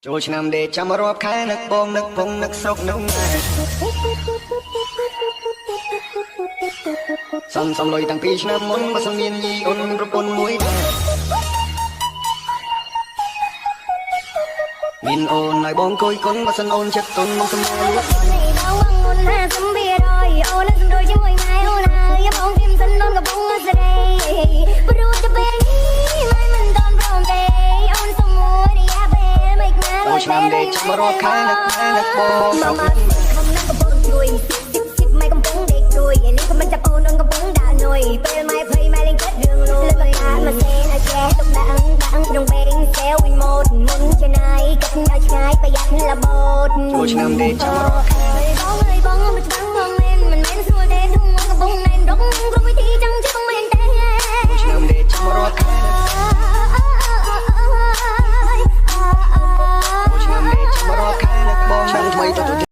ចូលឆ្នាំដេកចាំរាប់ខែនឹកបងនឹកពងនឹកស្រុកនឹកម៉ែសំលុយតាំងពីឆ្នាំមុនបើសិនមានញីអូនប្រពន្ធមួយដែរមានអូនឲ្យបងគួយគុណបើសិនអូនចិត្តទុនមកសម្រួលអូនណាសំបៀរយអូនសំរួយជាមួយម៉ែអូនហើយបងគឹមសិនអូនកំពុងស្រីព្រោះតែពេលនេះម៉ែមិនតន់ព្រមទេអូនសុំមួយរយៈពេលមិនណាចូលឆ្នាំដេកចាំរាប់ខែនឹកម៉ែនឹកបងស្រុកនឹកម៉ែ កំពុងជួយម៉ែកំពុងដេករួយនេះក៏មិនចាប់អូនកំពុងដាក់នុយពេលម៉ែភ័យម៉ែលេងចិត្តរឿងលួយលើកអាមកសេនឲ្យចេះទុកដាក់ក្នុងពេលសេវវិញម៉ូតមុនជាណៃគិតឲ្យឆ្ងាយប្រយ័ត្នលបូតចូលឆ្នាំដេកចាំរាប់ខែបងអើយបងមិនច្បាស់